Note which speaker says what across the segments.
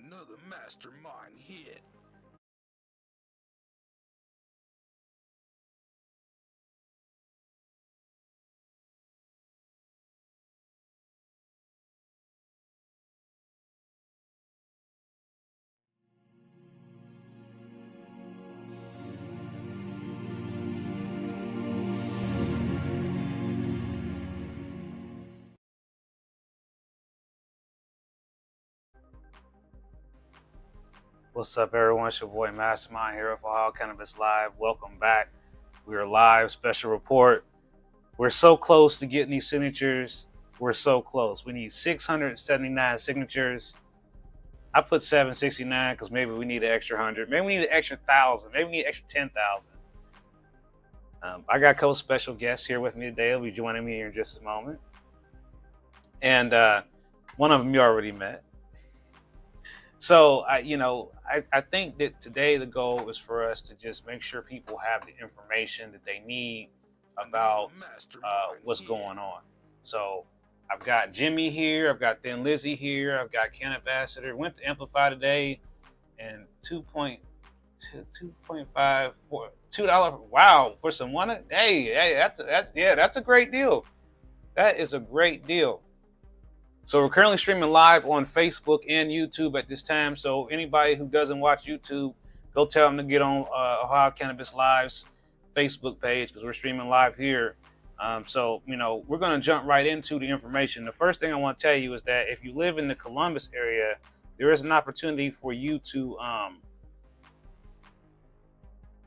Speaker 1: Another mastermind hit.
Speaker 2: What's up, everyone? It's your boy Mastermind here for All Cannabis Live. Welcome back. We are live, special report. We're so close to getting these signatures. We're so close. We need 679 signatures. I put 769 because maybe we need an extra 100. Maybe we need an extra 1,000. Maybe we need an extra 10,000. I got a couple special guests here with me today. They'll be joining me here in just a moment. And one of them you already met. So, I think that today the goal is for us to just make sure people have the information that they need about what's going on. So I've got Jimmy here, I've got Thin Lizzy here, I've got Ken Ambassador. Went to Amplify today, and $2.5 for $2. Wow, for some one. Hey, that's a great deal. That is a great deal. So we're currently streaming live on Facebook and YouTube at this time. So anybody who doesn't watch YouTube, go tell them to get on Ohio Cannabis Live's Facebook page because we're streaming live here. So we're going to jump right into the information. The first thing I want to tell you is that if you live in the Columbus area, there is an opportunity for you to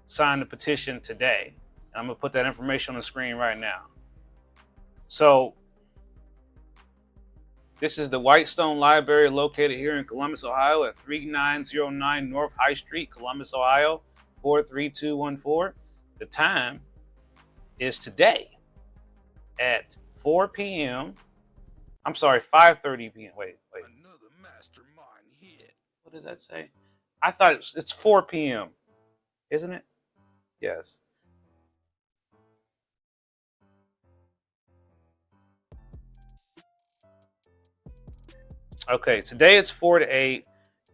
Speaker 2: sign the petition today. And I'm going to put that information on the screen right now. So this is the Whitestone Library located here in Columbus, Ohio at 3909 North High Street, Columbus, Ohio, 43214. The time is today at 4 p.m. I'm sorry, 5:30 p.m. Wait.
Speaker 1: Another mastermind hit.
Speaker 2: What did that say? I thought it's 4 p.m. Isn't it? Yes. Okay, today it's 4 to 8,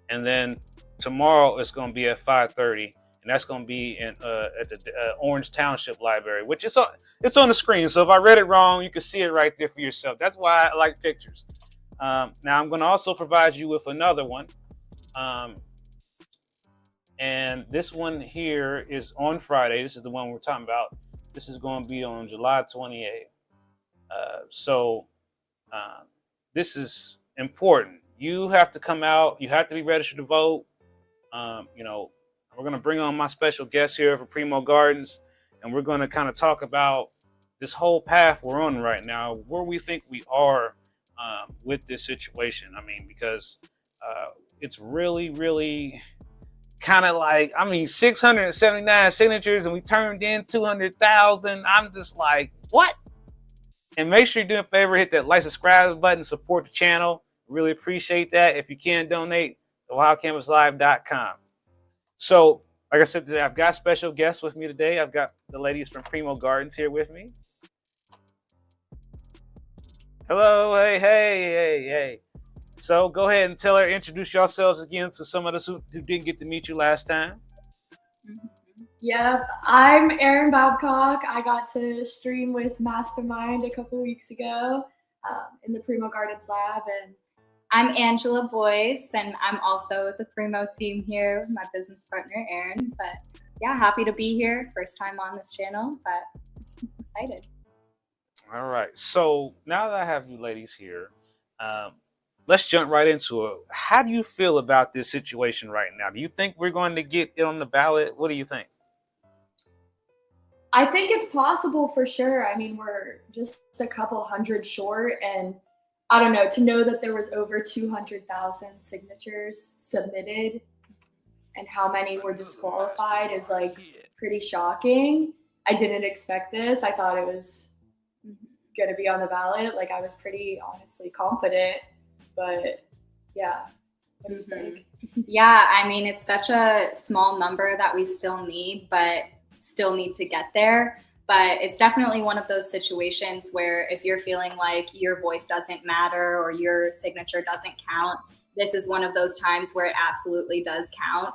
Speaker 2: and then tomorrow it's going to be at 5:30, and that's going to be in at the Orange Township Library, which is it's on the screen. So if I read it wrong, you can see it right there for yourself. That's why I like pictures. Now I'm going to also provide you with another one. And this one here is on Friday. This is the one we're talking about. This is going to be on July 28th. So this is important. You have to come out. You have to be registered to vote. We're going to bring on my special guest here for Primo Gardens, and we're going to kind of talk about this whole path we're on right now, where we think we are with this situation. I mean, because it's really, really kind of like, 679 signatures and we turned in 200,000. I'm just like, what? And make sure you do a favor, hit that like, subscribe button, support the channel. Really appreciate that. If you can donate, OhioCannabisLive.com. So, like I said today, I've got special guests with me today. I've got the ladies from Primo Gardens here with me. Hello, hey. So go ahead and introduce yourselves again to some of us who didn't get to meet you last time.
Speaker 3: Yep, I'm Erin Babcock. I got to stream with Mastermind a couple weeks ago in the Primo Gardens lab. And
Speaker 4: I'm Angela Boyce, and I'm also with the Primo team here with my business partner, Erin. But yeah, happy to be here. First time on this channel, but excited.
Speaker 2: All right. So now that I have you ladies here, let's jump right into it. How do you feel about this situation right now? Do you think we're going to get it on the ballot? What do you think?
Speaker 3: I think it's possible for sure. I mean, we're just a couple hundred short, and I don't know, to know that there was over 200,000 signatures submitted and how many were disqualified is like pretty shocking. I didn't expect this. I thought it was going to be on the ballot. Like, I was pretty honestly confident, but yeah. What do you think?
Speaker 4: Yeah, I mean, it's such a small number that we still need, but still need to get there. But it's definitely one of those situations where if you're feeling like your voice doesn't matter or your signature doesn't count, this is one of those times where it absolutely does count.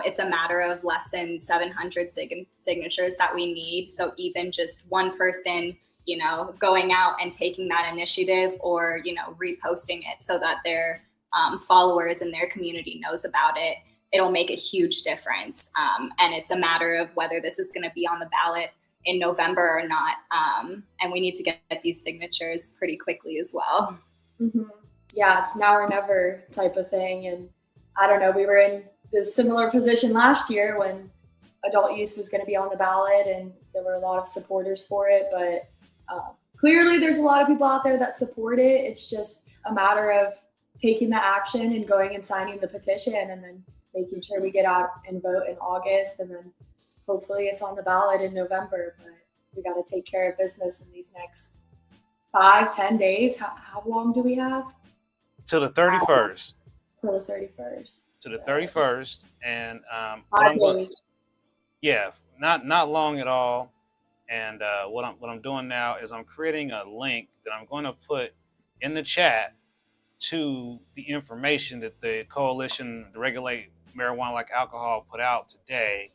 Speaker 4: It's a matter of less than 700 signatures that we need. So even just one person, going out and taking that initiative or, reposting it so that their followers and their community knows about it, it'll make a huge difference. And it's a matter of whether this is going to be on the ballot in November or not. And we need to get these signatures pretty quickly as well.
Speaker 3: Mm-hmm. Yeah, it's now or never type of thing. And I don't know, we were in this similar position last year when adult use was going to be on the ballot and there were a lot of supporters for it. But clearly there's a lot of people out there that support it. It's just a matter of taking the action and going and signing the petition and then making sure we get out and vote in August, and then hopefully it's on the ballot in November. But we got to take care of business in these next 5-10 days. How long do we have?
Speaker 2: Till the 31st.
Speaker 3: Till the 31st.
Speaker 2: To the 31st, and
Speaker 3: 5 days.
Speaker 2: Yeah, not long at all. And what I'm doing now is I'm creating a link that I'm going to put in the chat to the information that the Coalition to Regulate Marijuana Like Alcohol put out today.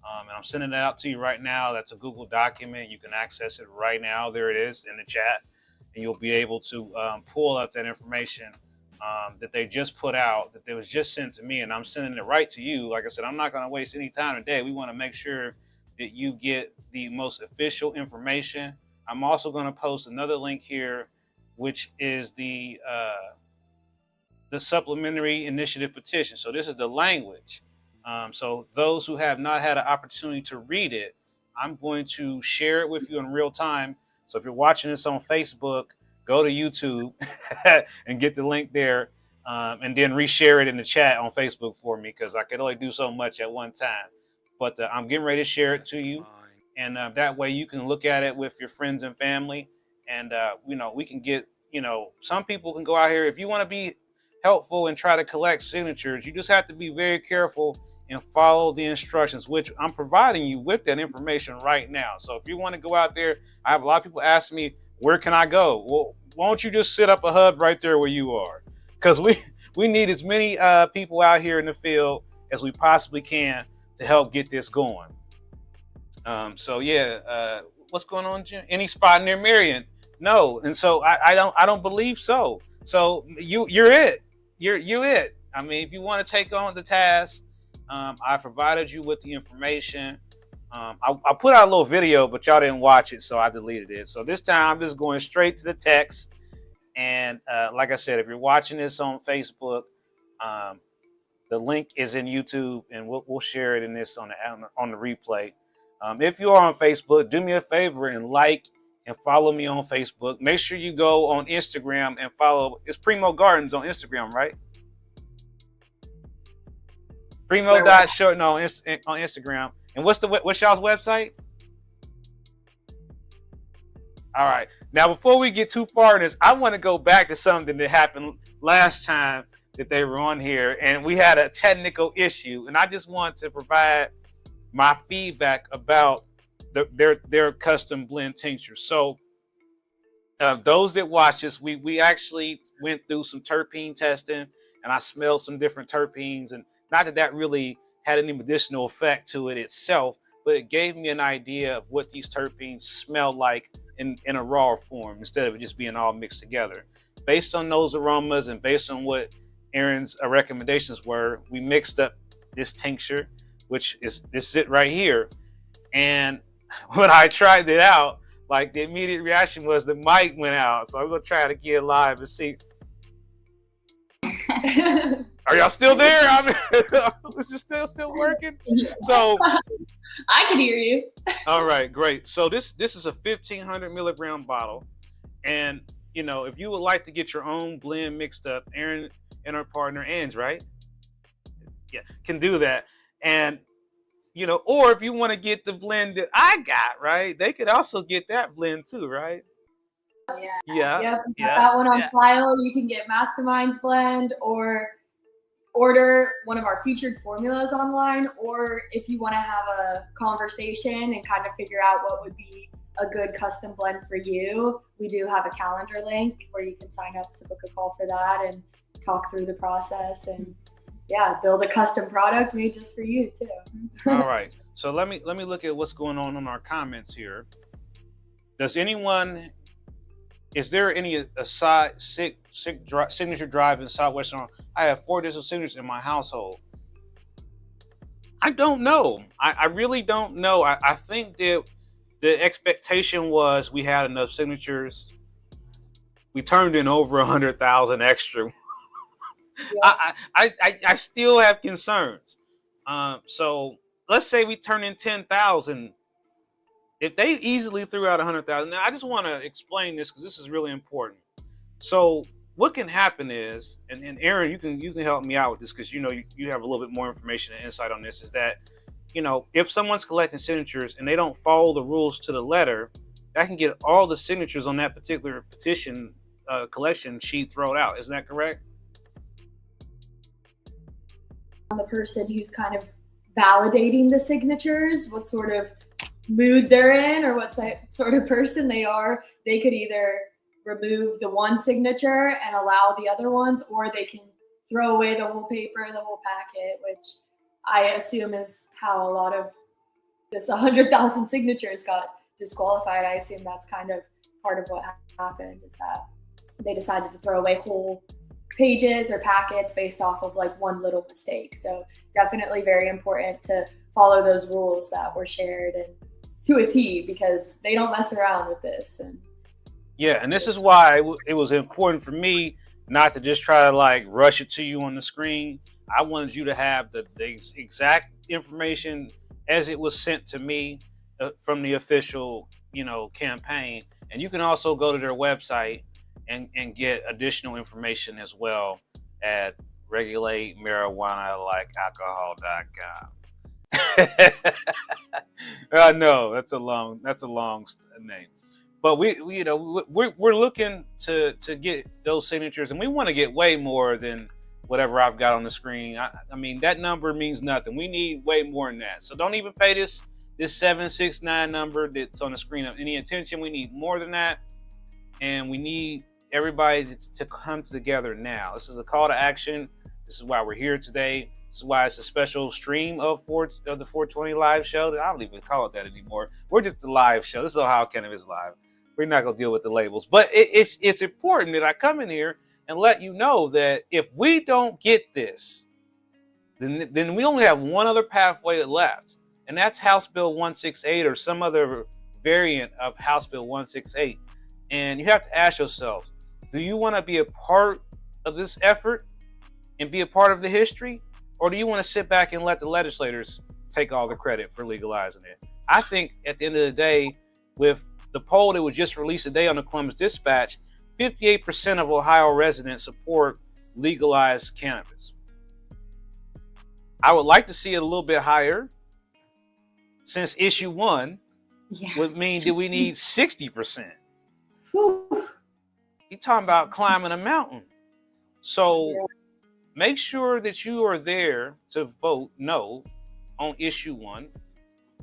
Speaker 2: And I'm sending that out to you right now. That's a Google document. You can access it right now. There it is in the chat. And you'll be able to pull up that information that they just put out, that was just sent to me. And I'm sending it right to you. Like I said, I'm not going to waste any time today. We want to make sure that you get the most official information. I'm also going to post another link here, which is the supplementary initiative petition. So this is the language. So those who have not had an opportunity to read it, I'm going to share it with you in real time. So if you're watching this on Facebook, go to YouTube and get the link there, and then reshare it in the chat on Facebook for me, because I can only do so much at one time. But I'm getting ready to share it to you, and that way you can look at it with your friends and family, and we can get, some people can go out here. If you want to be helpful and try to collect signatures, you just have to be very careful and follow the instructions, which I'm providing you with that information right now. So if you want to go out there, I have a lot of people asking me, where can I go? Well, why don't you just set up a hub right there where you are? Because we need as many people out here in the field as we possibly can to help get this going. So yeah, what's going on, Jim? Any spot near Marion? No, and so I don't believe so. So you're it. You're it. I mean, if you want to take on the task, I provided you with the information. I put out a little video, but y'all didn't watch it, so I deleted it. So this time I'm just going straight to the text. And like I said, if you're watching this on Facebook, the link is in YouTube, and we'll share it in this on the replay. If you are on Facebook, do me a favor and like and follow me on Facebook. Make sure you go on Instagram and follow. It's Primo Gardens on Instagram, right? Primo.short on Instagram. And what's y'all's website? All right. Now, before we get too far in this, I want to go back to something that happened last time that they were on here, and we had a technical issue, and I just want to provide my feedback about their custom blend tincture. So those that watch this, we actually went through some terpene testing, and I smelled some different terpenes, and not that really had any medicinal effect to it itself, but it gave me an idea of what these terpenes smell like in a raw form, instead of it just being all mixed together. Based on those aromas and based on what Aaron's recommendations were, we mixed up this tincture, which is it right here. And when I tried it out, like, the immediate reaction was the mic went out. So I'm gonna try it again live and see. Are y'all still there? Is it still working? So
Speaker 3: I can hear you.
Speaker 2: All right, great. So this is a 1,500 milligram bottle, and you know, if you would like to get your own blend mixed up, Aaron and our partner Ange, right? Yeah, can do that. And you know, or if you want to get the blend that I got, right? They could also get that blend too, right? Yeah.
Speaker 3: Yep. That one on file. You can get Mastermind's blend, or order one of our featured formulas online, or if you want to have a conversation and kind of figure out what would be a good custom blend for you, we do have a calendar link where you can sign up to book a call for that and talk through the process and build a custom product made just for you too.
Speaker 2: All right. So let me look at what's going on our comments here. Is there any signature drive in Southwestern? I have 4 digital signatures in my household. I don't know. I really don't know. I think that the expectation was we had enough signatures. We turned in over 100,000 extra. Yeah. I still have concerns. So let's say we turn in 10,000. If they easily threw out 100,000, now I just want to explain this because this is really important. So what can happen is, and Aaron, you can help me out with this because you know you have a little bit more information and insight on this, is that, you know, if someone's collecting signatures and they don't follow the rules to the letter, that can get all the signatures on that particular petition collection sheet thrown out. Isn't that correct?
Speaker 3: The person who's kind of validating the signatures, what sort of mood they're in or what sort of person they are, they could either remove the one signature and allow the other ones, or they can throw away the whole paper, the whole packet, which I assume is how a lot of this 100,000 signatures got disqualified. I assume that's kind of part of what happened, is that they decided to throw away whole pages or packets based off of like one little mistake. So definitely very important to follow those rules that were shared and to a T, because they don't mess around with this.
Speaker 2: And this is why it was important for me not to just try to like rush it to you on the screen. I wanted you to have the exact information as it was sent to me from the official, you know, campaign. And you can also go to their website and get additional information as well at regulatemarijuanalikealcohol.com. I know that's a long name, but we're looking to get those signatures, and we want to get way more than whatever I've got on the screen. I mean, that number means nothing. We need way more than that. So don't even pay this 769 number that's on the screen of any attention. We need more than that, and we need everybody to come together now. This is a call to action. This is why we're here today. This is why it's a special stream of the 420 live show. I don't even call it that anymore. We're just a live show. This is Ohio Cannabis Live. We're not going to deal with the labels. But it's important that I come in here and let you know that if we don't get this, then we only have one other pathway left, and that's House Bill 168 or some other variant of House Bill 168. And you have to ask yourself, do you want to be a part of this effort and be a part of the history? Or do you want to sit back and let the legislators take all the credit for legalizing it? I think at the end of the day, with the poll that was just released today on the Columbus Dispatch, 58% of Ohio residents support legalized cannabis. I would like to see it a little bit higher, since issue 1 would mean that we need 60%. You're talking about climbing a mountain. So make sure that you are there to vote no on issue 1.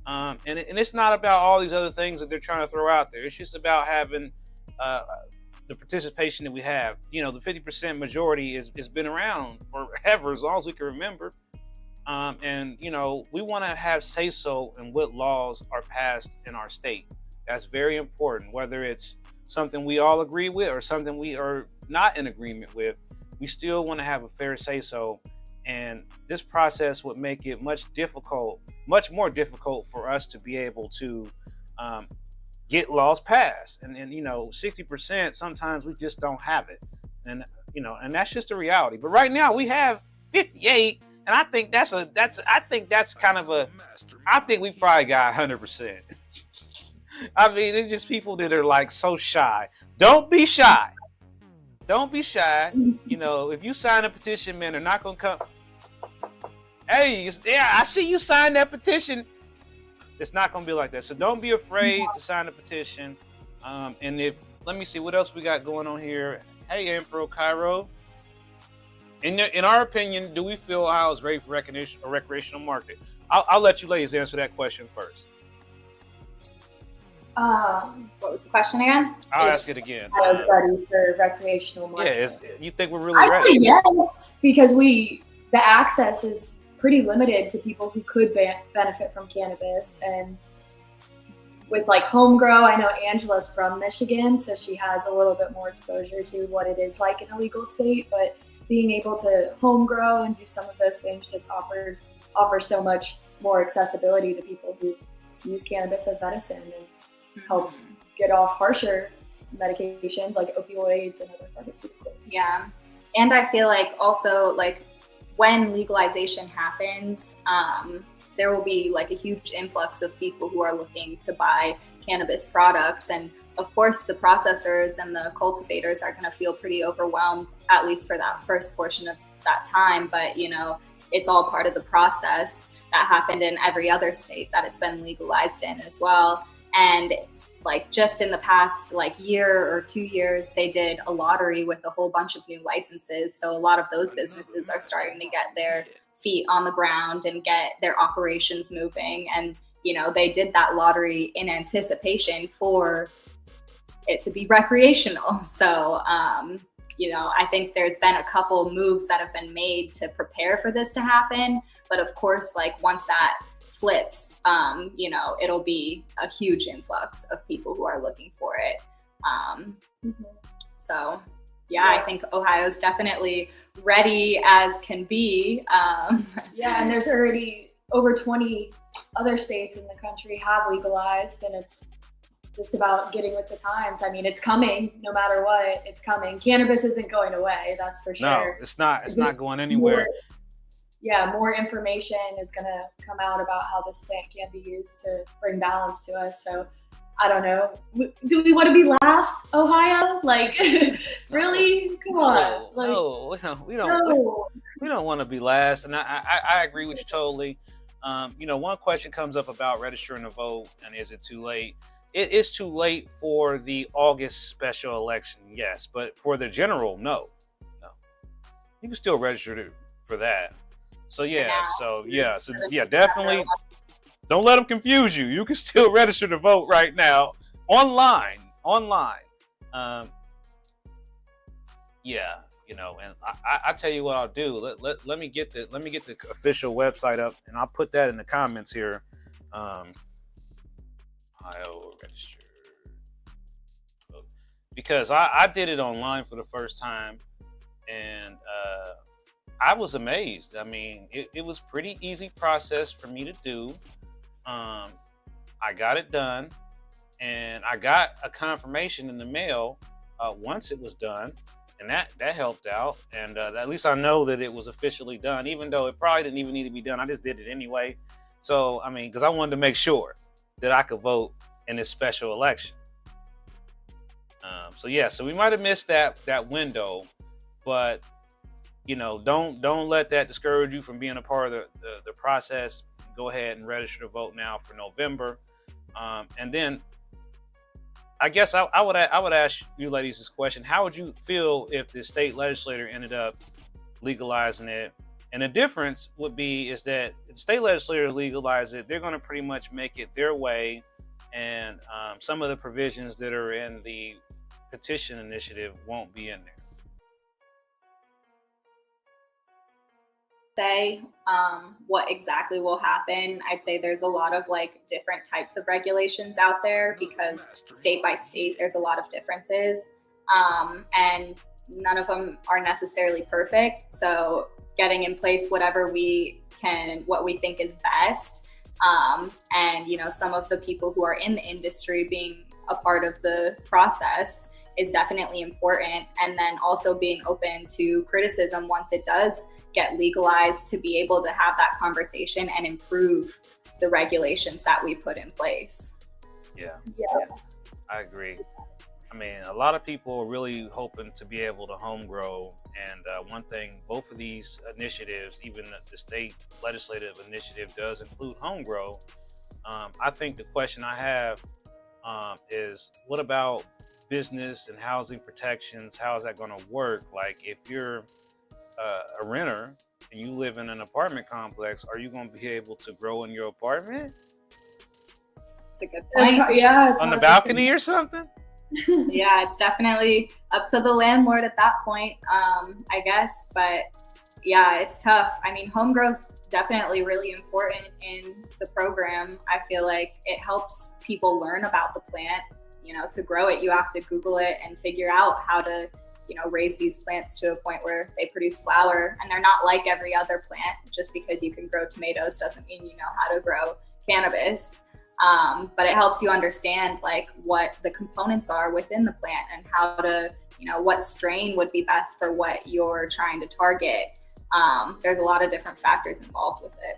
Speaker 2: And it's not about all these other things that they're trying to throw out there. It's just about having the participation that we have. You know, the 50% majority has been around forever, as long as we can remember. And, you know, we want to have say-so in what laws are passed in our state. That's very important, whether it's something we all agree with or something we are not in agreement with. We still want to have a fair say-so. And this process would make it much more difficult for us to be able to get laws passed. And you know, 60%, sometimes we just don't have it. And, you know, and that's just a reality. But right now we have 58. And I think I think we probably got 100%. I mean, it's just people that are like so shy. Don't be shy. Don't be shy. You know, if you sign a petition, man, they're not going to come. Hey, yeah, I see you sign that petition. It's not going to be like that. So don't be afraid to sign the petition. And let me see what else we got going on here. Hey, Emperor Cairo. In our opinion, do we feel Ohio is ready for a recreational market? I'll let you ladies answer that question first.
Speaker 4: What was the question again?
Speaker 2: I'll ask it again.
Speaker 3: I was ready for recreational market.
Speaker 2: Yeah, you think we're really ready?
Speaker 3: I say yes, because the access is pretty limited to people who could benefit from cannabis. And with like home grow, I know Angela's from Michigan, so she has a little bit more exposure to what it is like in a legal state, but being able to home grow and do some of those things just offers so much more accessibility to people who use cannabis as medicine, and helps get off harsher medications like opioids and other pharmaceuticals.
Speaker 4: Yeah. And I feel like also like when legalization happens, there will be like a huge influx of people who are looking to buy cannabis products. And of course, the processors and the cultivators are going to feel pretty overwhelmed, at least for that first portion of that time. But, you know, it's all part of the process that happened in every other state that it's been legalized in as well. And like just in the past like year or 2 years, they did a lottery with a whole bunch of new licenses. So a lot of those businesses are starting to get their feet on the ground and get their operations moving. And, you know, they did that lottery in anticipation for it to be recreational. So, you know, I think there's been a couple moves that have been made to prepare for this to happen. But of course, like once that flips, you know, it'll be a huge influx of people who are looking for it. So, yeah, I think Ohio's definitely ready as can be.
Speaker 3: Yeah, and there's already over 20 other states in the country have legalized, and it's just about getting with the times. I mean, it's coming no matter what. It's coming. Cannabis isn't going away, that's for sure.
Speaker 2: No, it's not. It's not going anywhere.
Speaker 3: More information is going to come out about how this plant can be used to bring balance to us. So I don't know. Do we want to be last, Ohio? Like, really? Come on. Like,
Speaker 2: no, we don't want to be last. And I agree with you totally. You know, one question comes up about registering to vote, and is it too late? It is too late for the August special election, yes, but for the general, no. You can still register for that. So definitely don't let them confuse you. You can still register to vote right now online. You know, and I tell you what I'll do. Let me get the official website up, and I'll put that in the comments here. Ohio register, because I did it online for the first time, and I was amazed. I mean, it was pretty easy process for me to do. I got it done, and I got a confirmation in the mail once it was done, and that helped out. And at least I know that it was officially done, even though it probably didn't even need to be done. I just did it anyway. So I mean, because I wanted to make sure that I could vote in this special election. So yeah, so we might have missed that window, but don't let that discourage you from being a part of the process. Go ahead and register to vote now for November. And then I guess I would ask you ladies this question: how would you feel if the state legislature ended up legalizing it? And the difference would be is that if the state legislature legalize it, they're going to pretty much make it their way, and some of the provisions that are in the petition initiative won't be in there.
Speaker 4: Say what exactly will happen. I'd say there's a lot of like different types of regulations out there because state by state there's a lot of differences, and none of them are necessarily perfect. So getting in place whatever we can, what we think is best, and some of the people who are in the industry being a part of the process is definitely important, and then also being open to criticism once it does get legalized, to be able to have that conversation and improve the regulations that we put in place.
Speaker 2: Yeah, I agree. I mean, a lot of people are really hoping to be able to home grow, and one thing, both of these initiatives, even the state legislative initiative, does include home grow. I think the question I have is, what about business and housing protections? How is that going to work? Like, if you're a renter and you live in an apartment complex, are you going to be able to grow in your apartment?
Speaker 4: That's a good point.
Speaker 3: It's
Speaker 2: on the balcony or something?
Speaker 4: Yeah, it's definitely up to the landlord at that point, I guess. But yeah, it's tough. I mean, home grow's definitely really important in the program. I feel like it helps people learn about the plant. To grow it, you have to Google it and figure out how to raise these plants to a point where they produce flower. And they're not like every other plant. Just because you can grow tomatoes doesn't mean you know how to grow cannabis. But it helps you understand like what the components are within the plant and how to, what strain would be best for what you're trying to target. There's a lot of different factors involved with it,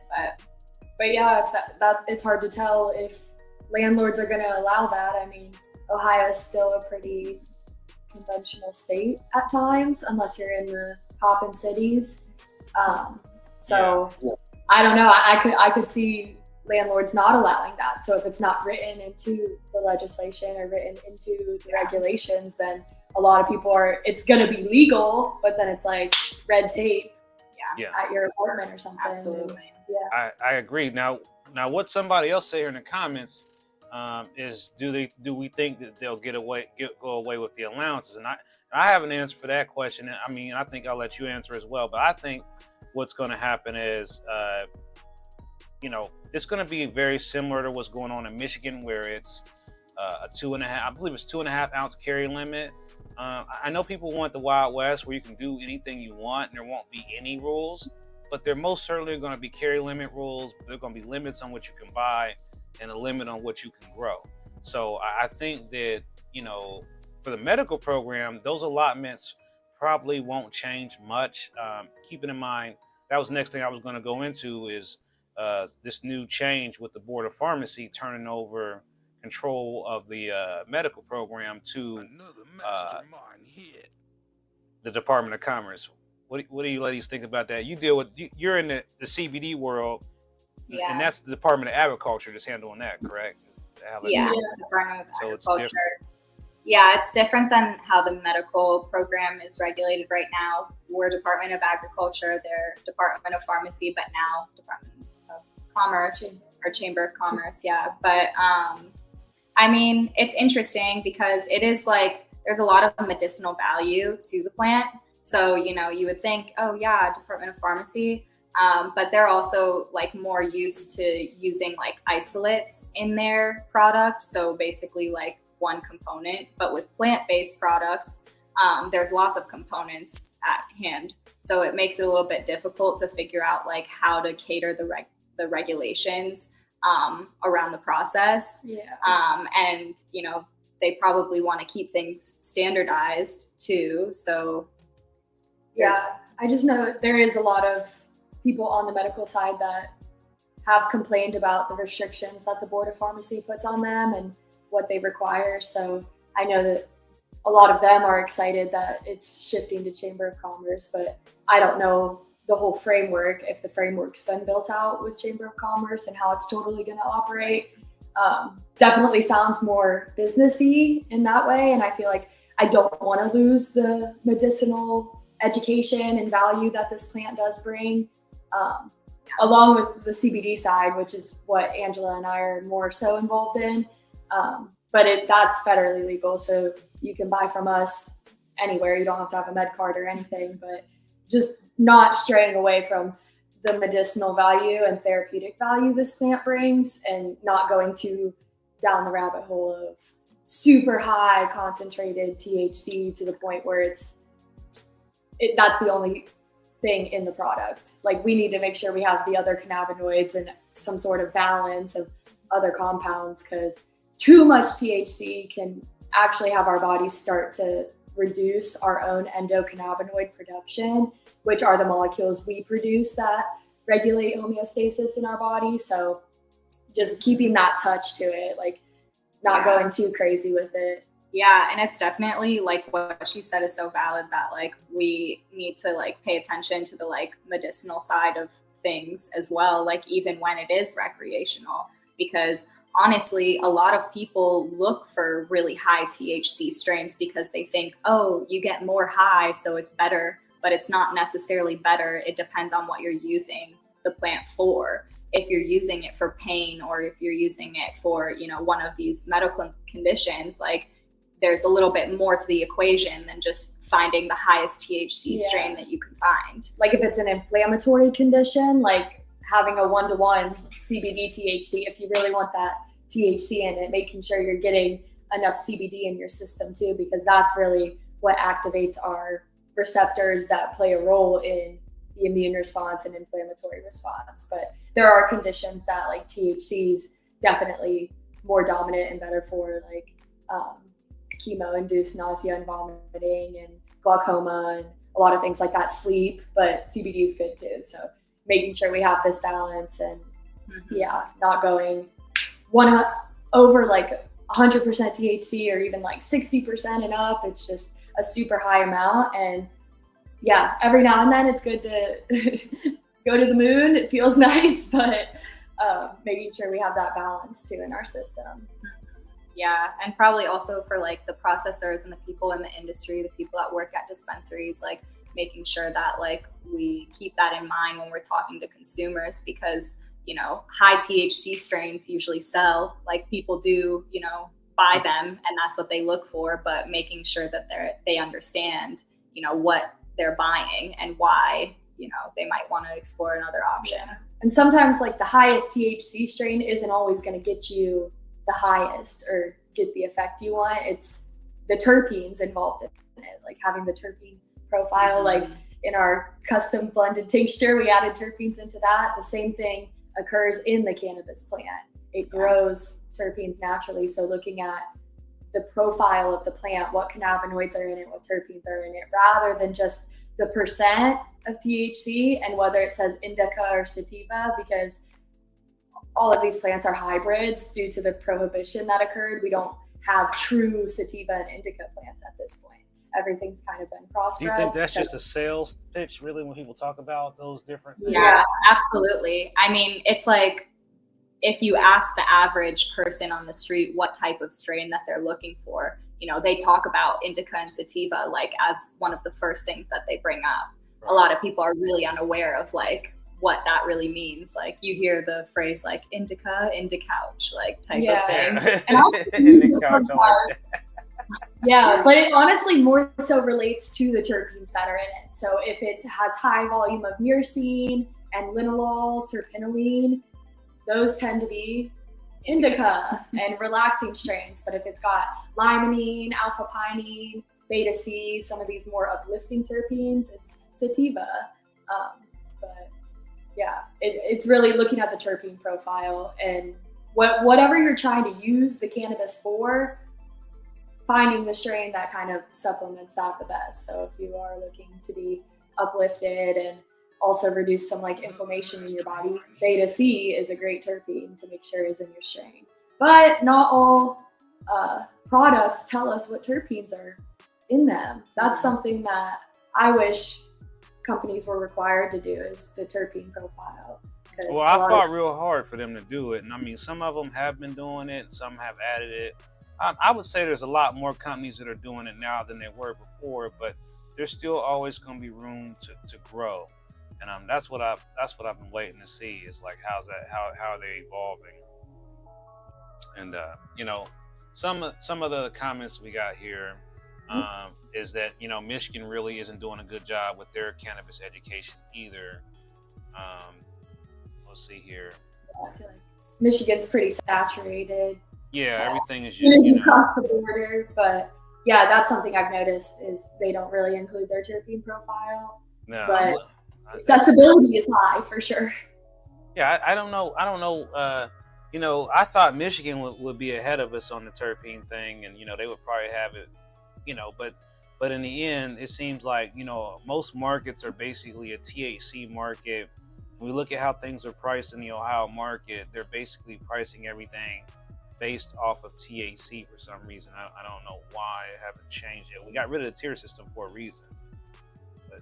Speaker 3: but yeah, that it's hard to tell if landlords are going to allow that. I mean, Ohio is still a pretty conventional state at times, unless you're in the poppin' cities. So I don't know. I could see landlords not allowing that. So if it's not written into the legislation or written into the regulations, then a lot of people it's going to be legal, but then it's like red tape at your apartment or something.
Speaker 4: Absolutely.
Speaker 2: Yeah. I agree. Now what somebody else say here in the comments is, do we think that they'll go away with the allowances? And I have an answer for that question. I mean, I think I'll let you answer as well, but I think what's going to happen is, it's going to be very similar to what's going on in Michigan, where it's a 2.5 ounce carry limit. I know people want the Wild West where you can do anything you want and there won't be any rules, but there most certainly are going to be carry limit rules. There are going to be limits on what you can buy and a limit on what you can grow. So I think that, for the medical program, those allotments probably won't change much. Keeping in mind, that was the next thing I was going to go into is this new change with the Board of Pharmacy turning over control of the medical program to the Department of Commerce. What do you ladies think about that? You're in the CBD world, and that's the Department of Agriculture that's handling that, correct?
Speaker 4: Yeah, Department of
Speaker 2: so it's
Speaker 4: Agriculture.
Speaker 2: different.
Speaker 4: Yeah, it's different than how the medical program is regulated right now. We're Department of Agriculture, they're Department of Pharmacy, but now Department of Commerce or Chamber of Commerce. Yeah, but I mean, it's interesting because it is like there's a lot of medicinal value to the plant. So, you would think, oh yeah, Department of Pharmacy, but they're also like more used to using like isolates in their product. So basically like one component, but with plant-based products, there's lots of components at hand. So it makes it a little bit difficult to figure out like how to cater the regulations around the process.
Speaker 3: Yeah.
Speaker 4: And, you know, they probably want to keep things standardized too. So
Speaker 3: yeah, I just know there is a lot of people on the medical side that have complained about the restrictions that the Board of Pharmacy puts on them and what they require. So I know that a lot of them are excited that it's shifting to Chamber of Commerce, but I don't know the whole framework, if the framework's been built out with Chamber of Commerce and how it's totally going to operate. Definitely sounds more businessy in that way. And I feel like I don't want to lose the medicinal education and value that this plant does bring, along with the CBD side, which is what Angela and I are more so involved in. But that's federally legal. So you can buy from us anywhere. You don't have to have a med card or anything, but just not straying away from the medicinal value and therapeutic value this plant brings, and not going too down the rabbit hole of super high concentrated THC to the point where that's the only thing in the product. Like, we need to make sure we have the other cannabinoids and some sort of balance of other compounds, because too much THC can actually have our bodies start to reduce our own endocannabinoid production, which are the molecules we produce that regulate homeostasis in our body. So just keeping that touch to it, like not going too crazy with it.
Speaker 4: Yeah, and it's definitely like what she said is so valid, that like we need to like pay attention to the like medicinal side of things as well, like even when it is recreational, because honestly, a lot of people look for really high THC strains because they think, oh, you get more high, so it's better. But it's not necessarily better. It depends on what you're using the plant for. If you're using it for pain, or if you're using it for, you know, one of these medical conditions, like there's a little bit more to the equation than just finding the highest THC strain that you can find.
Speaker 3: Like if it's an inflammatory condition, like having a 1-to-1 CBD THC, if you really want that THC in it, making sure you're getting enough CBD in your system too, because that's really what activates our receptors that play a role in the immune response and inflammatory response. But there are conditions that like THC is definitely more dominant and better for, like chemo-induced nausea and vomiting and glaucoma and a lot of things like that, sleep, but CBD is good too. So making sure we have this balance and not going over like 100% THC or even like 60% and up. It's just a super high amount. And yeah, every now and then it's good to go to the moon. It feels nice, but making sure we have that balance too in our system.
Speaker 4: Yeah, and probably also for like the processors and the people in the industry, the people that work at dispensaries, like making sure that like we keep that in mind when we're talking to consumers, because, you know, high THC strains usually sell. Like people do, you know, buy them and that's what they look for, but making sure that they understand, you know, what they're buying and why, you know, they might want to explore another option.
Speaker 3: Yeah. And sometimes like the highest THC strain isn't always going to get you the highest or get the effect you want. It's the terpenes involved in it, like having the terpene profile. Like in our custom blended tincture, we added terpenes into that. The same thing occurs in the cannabis plant. It grows terpenes naturally. So looking at the profile of the plant, what cannabinoids are in it, what terpenes are in it, rather than just the percent of THC and whether it says indica or sativa, because all of these plants are hybrids due to the prohibition that occurred. We don't have true sativa and indica plants at this point. Everything's kind of been crossbred.
Speaker 2: Do you think that's just a sales pitch, really, when people talk about those different things?
Speaker 4: Yeah, absolutely. I mean, it's like if you ask the average person on the street what type of strain that they're looking for, you know, they talk about indica and sativa like as one of the first things that they bring up. Right. A lot of people are really unaware of like what that really means. Like you hear the phrase like indica, couch, like type of thing. And
Speaker 3: yeah, but it honestly more so relates to the terpenes that are in it. So if it has high volume of myrcene and linalool, terpinolene, those tend to be indica and relaxing strains. But if it's got limonene, alpha pinene, beta C, some of these more uplifting terpenes, it's sativa. But yeah, it's really looking at the terpene profile and whatever you're trying to use the cannabis for, finding the strain that kind of supplements that the best. So if you are looking to be uplifted and also reduce some like inflammation in your body, beta C is a great terpene to make sure is in your strain. But not all products tell us what terpenes are in them. That's something that I wish companies were required to do, is the terpene profile.
Speaker 2: Well, I fought real hard for them to do it. And I mean, some of them have been doing it, some have added it. I would say there's a lot more companies that are doing it now than there were before, but there's still always going to be room to grow. And that's what I've been waiting to see, is like, how are they evolving? And you know, some of the comments we got here is that, you know, Michigan really isn't doing a good job with their cannabis education either. Let's see here.
Speaker 3: I feel like Michigan's pretty saturated.
Speaker 2: Yeah, everything is just
Speaker 3: across the border, but yeah, that's something I've noticed, is they don't really include their terpene profile.
Speaker 2: No,
Speaker 3: but accessibility is high for sure.
Speaker 2: Yeah, I don't know. You know, I thought Michigan would be ahead of us on the terpene thing, and you know, they would probably have it. You know, but in the end, it seems like, you know, most markets are basically a THC market. When we look at how things are priced in the Ohio market, they're basically pricing everything based off of THC for some reason. I don't know why it haven't changed it. We got rid of the tier system for a reason. But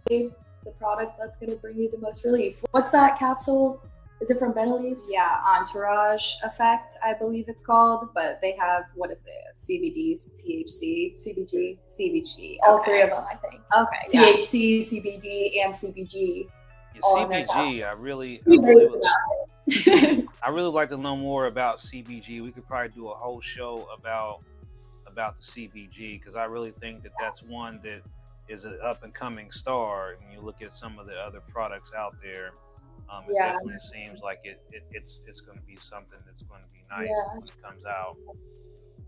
Speaker 3: the product that's going to bring you the most relief. What's that capsule? Is it from Benelux?
Speaker 4: Yeah, Entourage Effect, I believe it's called. But they have, what is it? CBD, THC, CBG.
Speaker 3: All three of them, I think.
Speaker 4: Okay.
Speaker 3: THC, CBD, and CBG.
Speaker 2: yeah, CBG, I really would like to know more about CBG. We could probably do a whole show about the CBG, because I really think that that's one that is an up and coming star. When you look at some of the other products out there, it definitely seems like it's going to be something that's going to be nice when it comes out.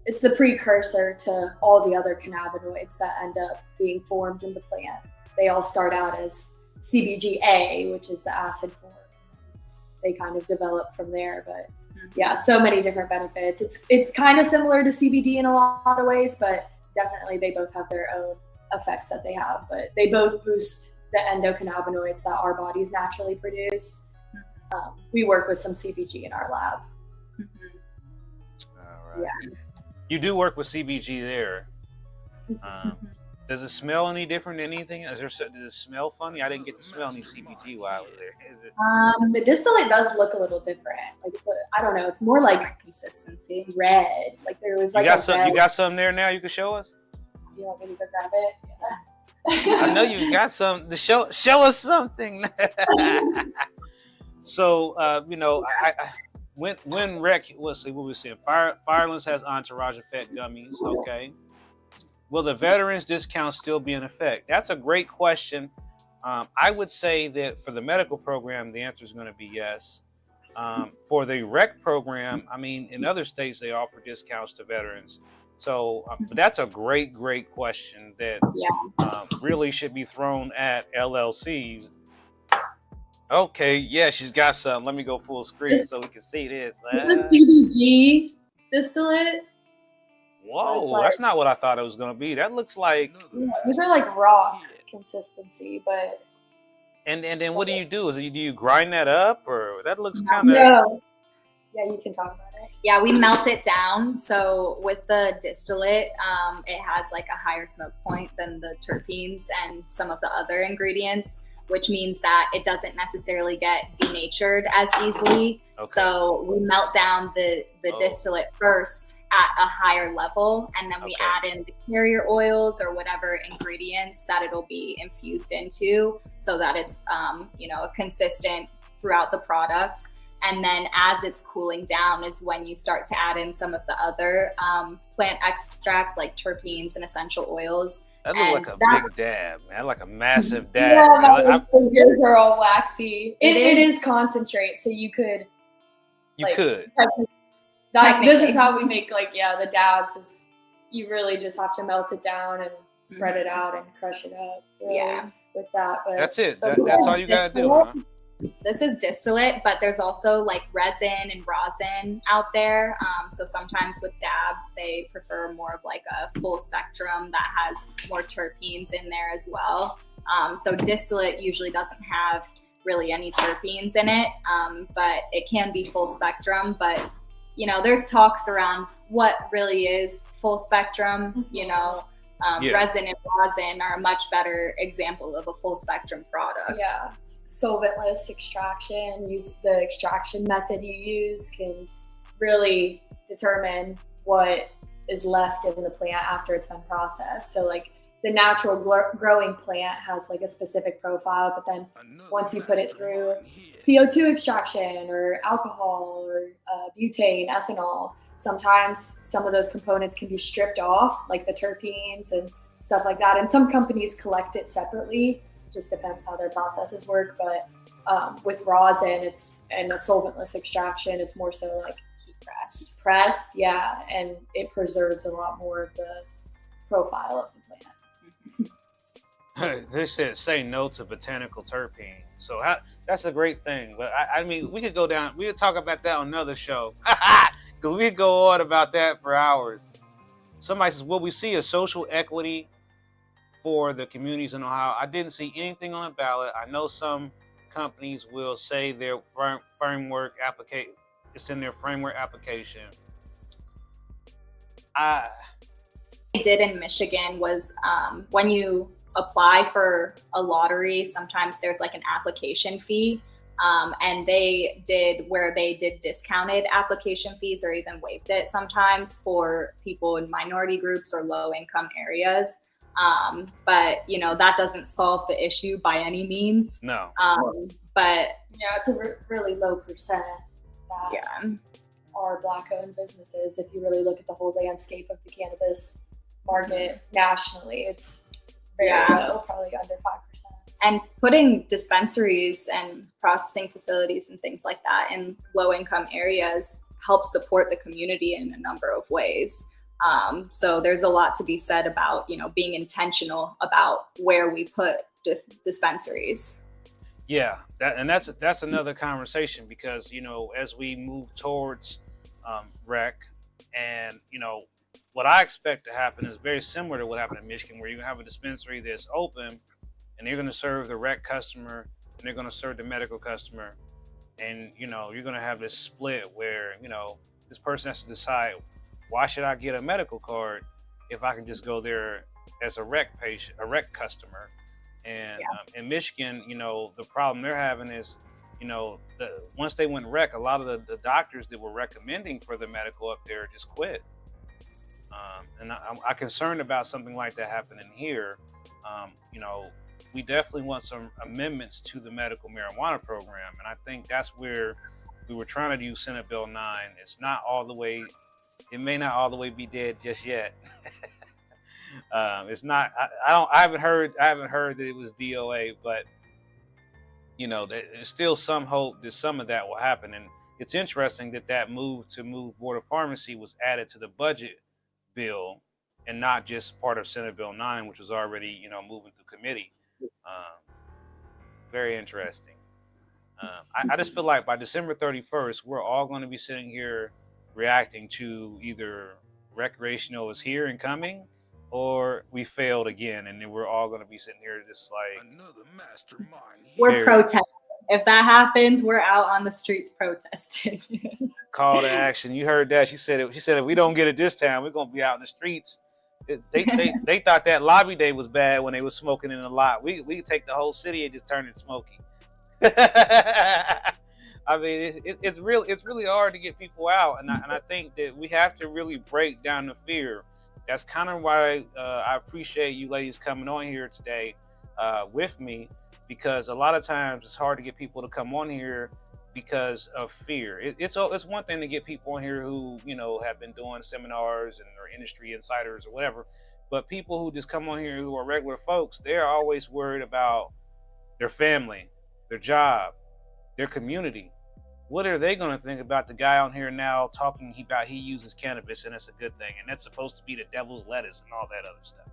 Speaker 3: It's the precursor to all the other cannabinoids that end up being formed in the plant. They all start out as CBGA, which is the acid form. They kind of develop from there, but yeah, so many different benefits. It's kind of similar to CBD in a lot of ways, but definitely they both have their own effects that they have. But they both boost the endocannabinoids that our bodies naturally produce. We work with some CBG in our lab.
Speaker 2: All right. Yeah. You do work with CBG there. Does it smell any different than anything? Does it smell funny? I didn't get to smell any CBG while I was there.
Speaker 3: The distillate does look a little different. Like I don't know. It's more like consistency, red. Like there was like
Speaker 2: you got some there now. You can show us.
Speaker 3: You want me to go grab it? Yeah.
Speaker 2: I know you got some to show us something. So you know, when rec, let's see what we saying. Firelands has Entourage Effect gummies. Okay. Will the veterans discount still be in effect? That's a great question. I would say that for the medical program, the answer is going to be yes. For the rec program, I mean, in other states they offer discounts to veterans. So but that's a great question that really should be thrown at LLCs. Okay, yeah, she's got some. Let me go full screen so we can see this.
Speaker 3: This is CBG distillate.
Speaker 2: Whoa, that's not what I thought it was going to be. That looks like...
Speaker 3: These are like raw consistency, but...
Speaker 2: And then what do you do? Do you grind that up, or that looks kind of...
Speaker 3: No. Yeah, you can talk about it.
Speaker 4: Yeah, we melt it down. So with the distillate, it has like a higher smoke point than the terpenes and some of the other ingredients, which means that it doesn't necessarily get denatured as easily. Okay. So we melt down the distillate first at a higher level, and then we add in the carrier oils or whatever ingredients that it'll be infused into, so that it's consistent throughout the product. And then as it's cooling down is when you start to add in some of the other plant extracts like terpenes and essential oils.
Speaker 2: That looked like a big dab, man. Like a massive dab.
Speaker 3: Yeah, my fingers are all waxy. It is concentrate, so you could.
Speaker 2: You could.
Speaker 3: This is how we make the dabs. Is you really just have to melt it down and spread it out and crush it up. Really,
Speaker 4: Yeah.
Speaker 3: with that. But
Speaker 2: That's it.
Speaker 3: so
Speaker 2: That's all you gotta do, huh?
Speaker 4: This is distillate, but there's also like resin and rosin out there. So sometimes with dabs, they prefer more of like a full spectrum that has more terpenes in there as well. So distillate usually doesn't have really any terpenes in it, but it can be full spectrum. But, you know, there's talks around what really is full spectrum, you know. Resin and rosin are a much better example of a full spectrum product.
Speaker 3: Yeah, solventless extraction, the extraction method you use can really determine what is left in the plant after it's been processed. So like the natural growing plant has like a specific profile, but then once you put it through CO2 extraction or alcohol or butane, ethanol, sometimes some of those components can be stripped off, like the terpenes and stuff like that. And some companies collect it separately. Just depends how their processes work. But with rosin, and a solventless extraction, it's more so like
Speaker 4: Heat
Speaker 3: pressed, yeah, and it preserves a lot more of the profile of the plant.
Speaker 2: They said say no to botanical terpene. So that's a great thing. But I mean, we could talk about that on another show. Because we could go on about that for hours. Somebody says, will we see a social equity for the communities in Ohio? I didn't see anything on the ballot. I know some companies will say their framework application, it's in their framework application.
Speaker 4: They did in Michigan was when you apply for a lottery, sometimes there's like an application fee. And they did discounted application fees or even waived it sometimes for people in minority groups or low income areas. But, you know, that doesn't solve the issue by any means.
Speaker 2: No.
Speaker 4: But
Speaker 3: yeah, it's a really low percent that
Speaker 4: yeah,
Speaker 3: are Black owned businesses. If you really look at the whole landscape of the cannabis market nationally, it's very low, probably under 5%.
Speaker 4: and putting dispensaries and processing facilities and things like that in low income areas helps support the community in a number of ways. So there's a lot to be said about, you know, being intentional about where we put dispensaries.
Speaker 2: Yeah, that's another conversation because, you know, as we move towards rec, and, you know, what I expect to happen is very similar to what happened in Michigan, where you have a dispensary that's open and they're going to serve the rec customer and they're going to serve the medical customer. And, you know, you're going to have this split where, you know, this person has to decide, why should I get a medical card if I can just go there as a rec patient, a rec customer? And in Michigan, you know, the problem they're having is, you know, once they went rec, a lot of the doctors that were recommending for the medical up there just quit. And I'm concerned about something like that happening here. You know, we definitely want some amendments to the medical marijuana program. And I think that's where we were trying to do Senate Bill 9. It's not all the way, it may not all the way be dead just yet. It's not, I haven't heard that it was DOA, but you know, there's still some hope that some of that will happen. And it's interesting that move to move Board of Pharmacy was added to the budget bill and not just part of Senate Bill 9, which was already, you know, moving through committee. Very interesting. I just feel like by December 31st, we're all going to be sitting here reacting to either recreational is here and coming, or we failed again, and then we're all going to be sitting here just like
Speaker 1: another mastermind.
Speaker 4: We're protesting. If that happens, we're out on the streets protesting.
Speaker 2: Call to action. You heard that? She said if we don't get it this time, we're going to be out in the streets. They thought that lobby day was bad when they was smoking in the lot. We could take the whole city and just turn it smoky. I mean, it's really hard to get people out, and I think that we have to really break down the fear. That's kind of why I appreciate you ladies coming on here today with me, because a lot of times it's hard to get people to come on here because of fear. It's one thing to get people on here who, you know, have been doing seminars and are industry insiders or whatever, but people who just come on here who are regular folks, they're always worried about their family, their job, their community. What are they going to think about the guy on here now talking about he uses cannabis and it's a good thing, and that's supposed to be the devil's lettuce and all that other stuff?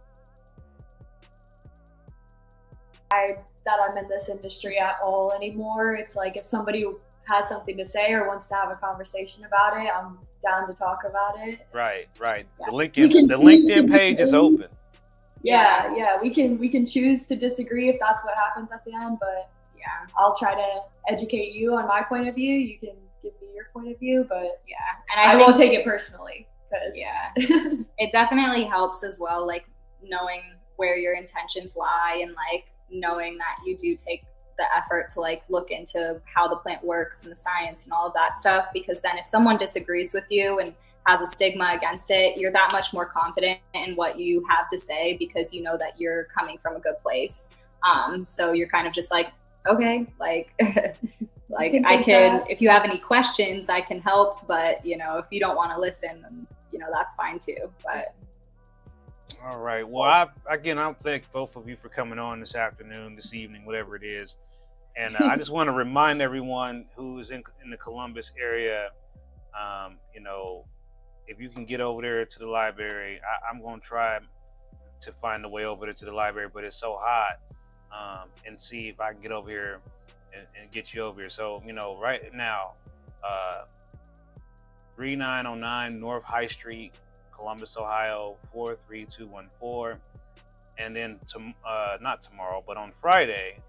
Speaker 3: that I'm in this industry at all anymore. It's like if somebody has something to say or wants to have a conversation about it, I'm down to talk about it.
Speaker 2: Right.
Speaker 3: Yeah.
Speaker 2: The LinkedIn page is open.
Speaker 3: Yeah. We can choose to disagree if that's what happens at the end, but yeah, I'll try to educate you on my point of view. You can give me your point of view, but
Speaker 4: yeah, and I
Speaker 3: won't take it personally.
Speaker 4: Yeah, it definitely helps as well, like knowing where your intentions lie and like knowing that you do take the effort to like look into how the plant works and the science and all of that stuff, because then if someone disagrees with you and has a stigma against it, you're that much more confident in what you have to say because you know that you're coming from a good place. So you're kind of just like, okay, like like I can, if you have any questions, I can help, but you know, if you don't want to listen, then you know, that's fine too. But
Speaker 2: all right. Well, I thank both of you for coming on this afternoon, this evening, whatever it is. And I just want to remind everyone who is in the Columbus area, you know, if you can get over there to the library, I'm going to try to find a way over there to the library, but it's so hot, and see if I can get over here and get you over here. So, you know, right now, 3909 North High Street, Columbus, Ohio, 43214. And then not tomorrow, but on Friday,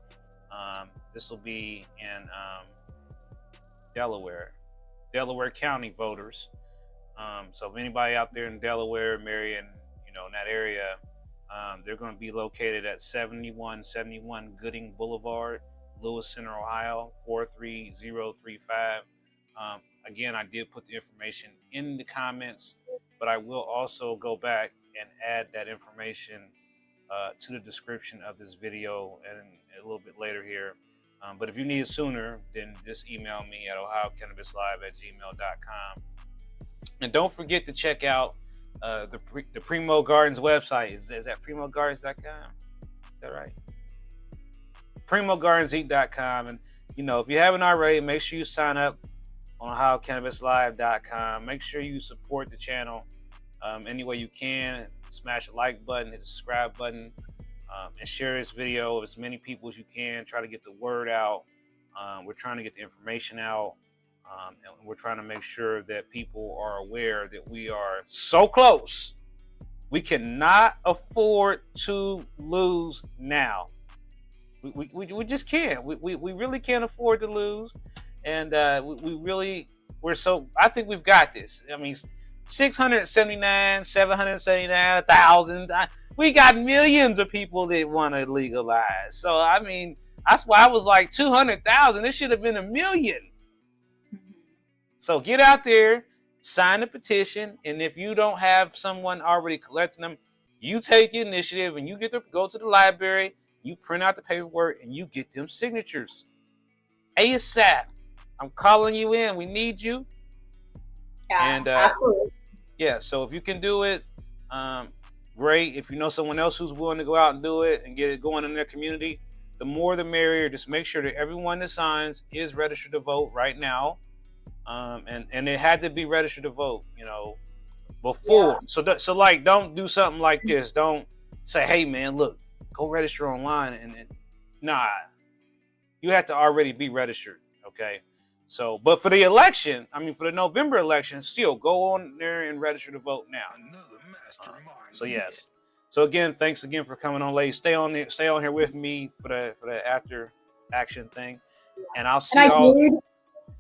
Speaker 2: this will be in Delaware County voters. So if anybody out there in Delaware, Marion, you know, in that area, they're going to be located at 7171 Gooding Boulevard, Lewis Center, Ohio, 43035. Again, I did put the information in the comments, but I will also go back and add that information to the description of this video and a little bit later here. But if you need it sooner, then just email me at ohiocannabislive@gmail.com. And don't forget to check out the Primo Gardens website. Is that primogardens.com? Is that right? primogardens.com. And, you know, if you haven't already, make sure you sign up on ohiocannabislive.com. Make sure you support the channel any way you can. Smash the like button, hit the subscribe button, and share this video with as many people as you can. Try to get the word out. We're trying to get the information out, and we're trying to make sure that people are aware that we are so close. We cannot afford to lose now. We just can't. We really can't afford to lose. And I think we've got this. I mean, 679, 779, 1,000. We got millions of people that want to legalize. So, I mean, that's why I was like 200,000. It should have been 1 million. So get out there, sign the petition. And if you don't have someone already collecting them, you take the initiative and you go to the library, you print out the paperwork and you get them signatures. ASAP. I'm calling you in. We need you.
Speaker 4: Yeah,
Speaker 2: and,
Speaker 4: absolutely.
Speaker 2: Yeah, so if you can do it, great. If you know someone else who's willing to go out and do it and get it going in their community, the more the merrier. Just make sure that everyone that signs is registered to vote right now. And it had to be registered to vote, you know, before. Yeah. So like, don't do something like this. Don't say, hey, man, look, go register online. Nah, you have to already be registered, okay? So, but for the election, for the November election, still go on there and register to vote now.
Speaker 1: Another mastermind.
Speaker 2: So yes. So again, thanks again for coming on, ladies. Stay on here with me for the after action thing, and I'll see y'all.
Speaker 3: Did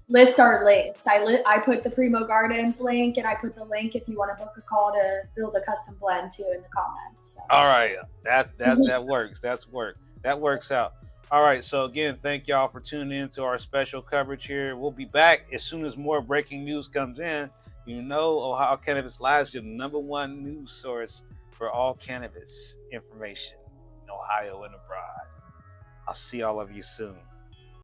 Speaker 3: list our links. I put the Primo Gardens link, and I put the link if you want to book a call to build a custom blend too in the comments. So.
Speaker 2: All right, that works. That works out. All right, so again, thank y'all for tuning in to our special coverage here. We'll be back as soon as more breaking news comes in. You know, Ohio Cannabis Live is your #1 news source for all cannabis information in Ohio and abroad. I'll see all of you soon.